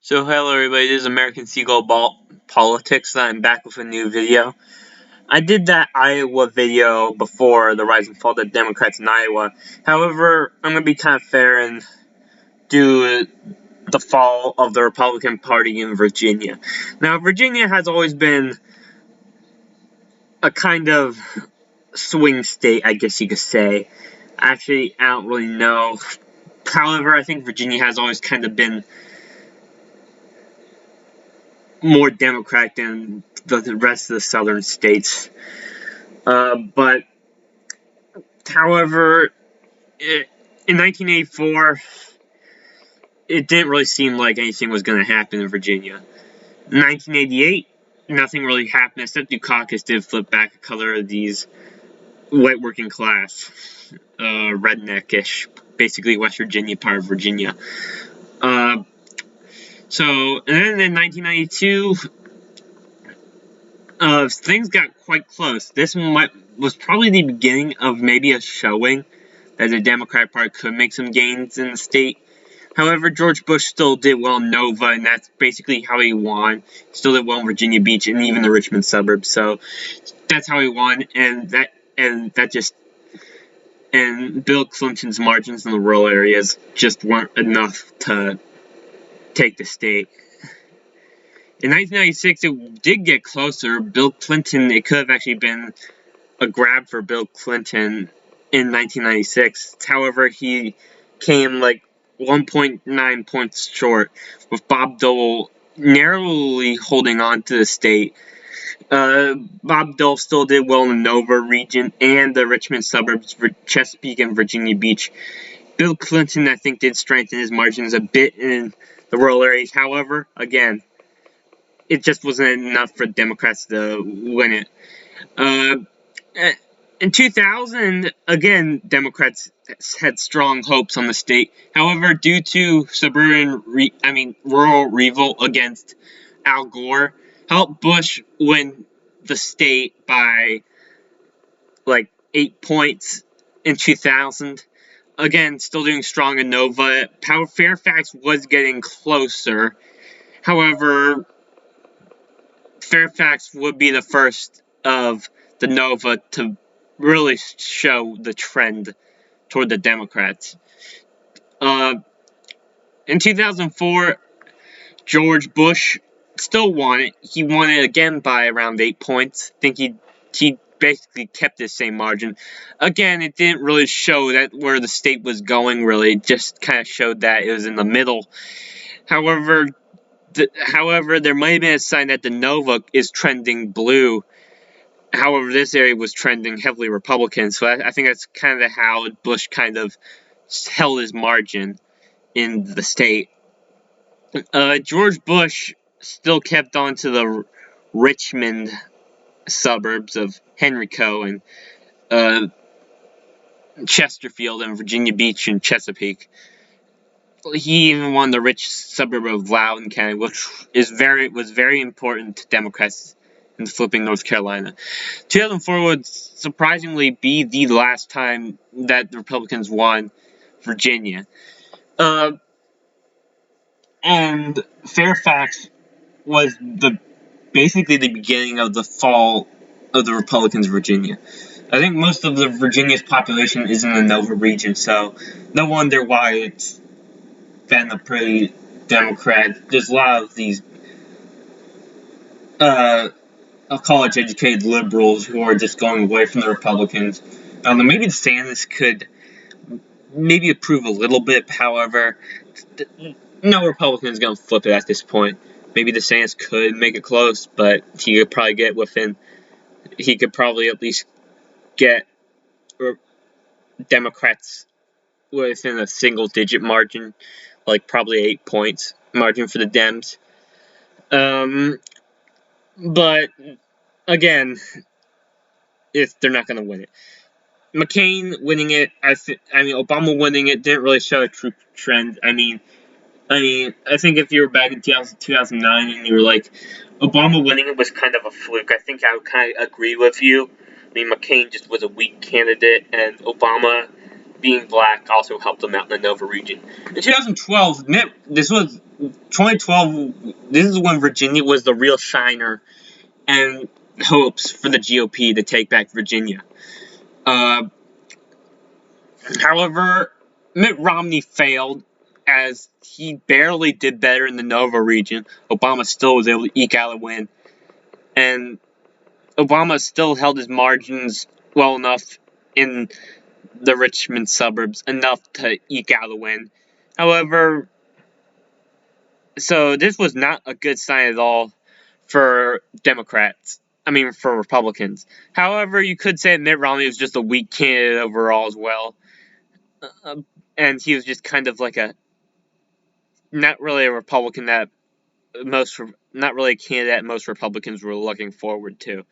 So hello everybody, this is American Seagull Politics, and I'm back with a new video. I did that Iowa video before the rise and fall of the Democrats in Iowa. However, I'm going to be kind of fair and do the fall of the Republican Party in Virginia. Now, Virginia has always been a kind of swing state, I guess you could say. Actually, I don't really know. However, I think Virginia has always kind of been more Democratic than the rest of the southern states. But, however, in 1984, it didn't really seem like anything was going to happen in Virginia. In 1988, nothing really happened, except Dukakis did flip back a color of these white working class, redneck-ish, basically West Virginia, part of Virginia. And then in 1992, things got quite close. This was probably the beginning of maybe a showing that the Democratic Party could make some gains in the state. However, George Bush still did well in Nova, and that's basically how he won. He still did well in Virginia Beach and even the Richmond suburbs. So that's how he won, and Bill Clinton's margins in the rural areas just weren't enough to take the state. In 1996, it did get closer. Bill Clinton, it could have actually been a grab for Bill Clinton in 1996. However, he came like 1.9 points short, with Bob Dole narrowly holding on to the state. Bob Dole still did well in the Nova region and the Richmond suburbs, Chesapeake and Virginia Beach. Bill Clinton, I think, did strengthen his margins a bit in the rural areas. However, again, it just wasn't enough for Democrats to win it. In 2000, again, Democrats had strong hopes on the state. However, due to rural revolt against Al Gore, helped Bush win the state by like 8 points in 2000. Again, still doing strong in Nova. Fairfax was getting closer. However, Fairfax would be the first of the Nova to really show the trend toward the Democrats. In 2004, George Bush still won it. He won it again by around 8 points. I think he basically kept the same margin. Again, it didn't really show that where the state was going, really. It just kind of showed that it was in the middle. However, there might have been a sign that the Nova is trending blue. However, this area was trending heavily Republican, so I think that's kind of how Bush kind of held his margin in the state. George Bush still kept on to the Richmond suburbs of Henrico and Chesterfield and Virginia Beach and Chesapeake. He even won the rich suburb of Loudoun County, which was very important to Democrats in flipping North Carolina. 2004 would surprisingly be the last time that the Republicans won Virginia. And Fairfax was basically the beginning of the fall of the Republicans in Virginia. I think most of the Virginia's population is in the Nova region, so no wonder why it's been a pretty Democrat. There's a lot of these college-educated liberals who are just going away from the Republicans. Maybe DeSantis could maybe approve a little bit. However, no Republican is going to flip it at this point. Maybe DeSantis could make it close, but he could probably get he could probably at least get Democrats within a single-digit margin, like probably 8 points margin for the Dems. But again, if they're not going to win it, McCain winning it, Obama winning it didn't really show a true trend. I think if you were back in 2009 and you were like, Obama winning it was kind of a fluke, I think I would kind of agree with you. McCain just was a weak candidate, and Obama being black also helped him out in the Nova region. In 2012, this is when Virginia was the real shiner and hopes for the GOP to take back Virginia. However, Mitt Romney failed as he barely did better in the Nova region. Obama still was able to eke out a win, and Obama still held his margins well enough in the Richmond suburbs, enough to eke out a win. However, so this was not a good sign at all for for Republicans. However, you could say Mitt Romney was just a weak candidate overall as well. And he was just kind of like not really a Republican that not really a candidate most Republicans were looking forward to.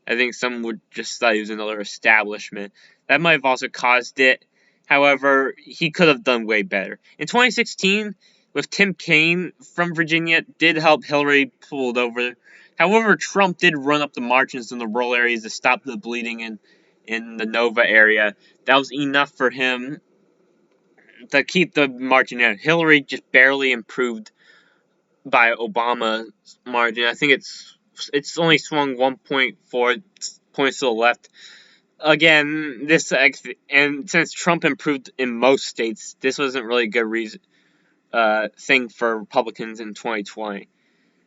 I think some would just thought he was another establishment. That might have also caused it. However, he could have done way better. In 2016, with Tim Kaine from Virginia, did help Hillary pulled over. However, Trump did run up the margins in the rural areas to stop the bleeding in the Nova area. That was enough for him to keep the margin out. Hillary just barely improved by Obama's margin. I think it's only swung 1.4 points to the left. Again, and since Trump improved in most states, this wasn't really a good thing for Republicans in 2020.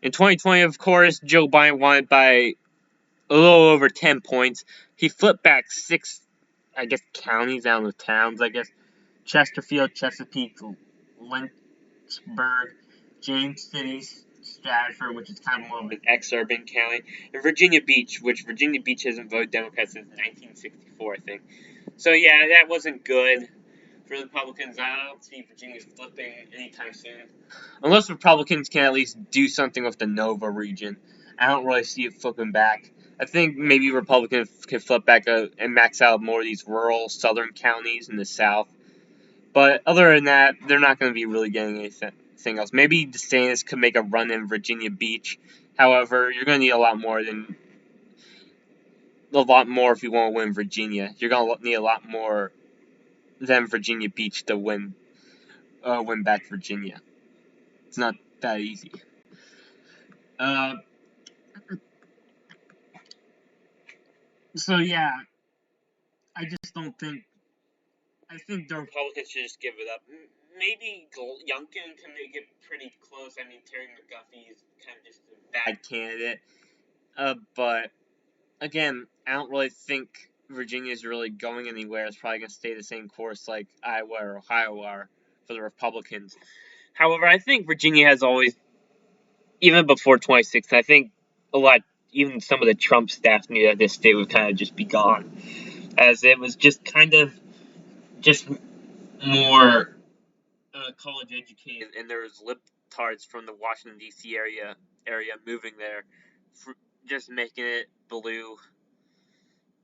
In 2020, of course, Joe Biden won by a little over 10 points. He flipped back 6, counties out of towns, Chesterfield, Chesapeake, Lynchburg, James City, Stratford, which is kind of more of an ex-urban county, and Virginia Beach, which Virginia Beach hasn't voted Democrat since 1964, I think. So yeah, that wasn't good for the Republicans. I don't see Virginia flipping anytime soon. Unless Republicans can at least do something with the Nova region. I don't really see it flipping back. I think maybe Republicans can flip back and max out more of these rural southern counties in the South. But other than that, they're not going to be really getting anything else. Maybe DeSantis could make a run in Virginia Beach. However, you're going to need a lot more if you want to win Virginia. You're going to need a lot more than Virginia Beach to win back Virginia. It's not that easy. So yeah, I just don't think. I think the Republicans should just give it up. Maybe Youngkin can make it pretty close. I mean, Terry McGuffey is kind of just a bad candidate. But again, I don't really think Virginia is really going anywhere. It's probably going to stay the same course like Iowa or Ohio are for the Republicans. However, I think Virginia has always, even before 2016, I think even some of the Trump staff knew that this state would kind of just be gone, as it was just kind of just more college educated, and there was libtards from the Washington D.C. area moving there, just making it blue.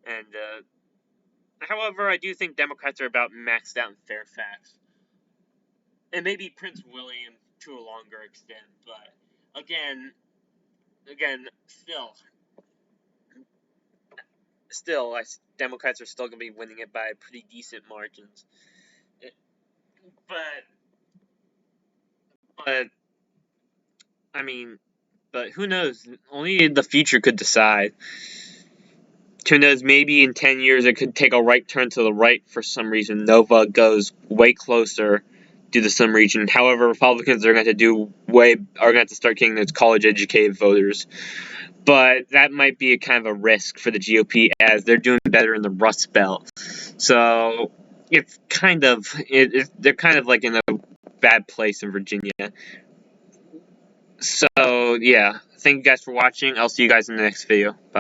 And however, I do think Democrats are about maxed out in Fairfax, and maybe Prince William to a longer extent. But again, still, Democrats are still going to be winning it by pretty decent margins. But who knows? Only the future could decide. Who knows? Maybe in 10 years it could take a right turn to the right for some reason. Nova goes way closer due to some region. However, Republicans are going to have to start getting those college-educated voters. But that might be a kind of a risk for the GOP, as they're doing better in the Rust Belt. So it's they're kind of like in a bad place in Virginia. So yeah, thank you guys for watching. I'll see you guys in the next video. Bye.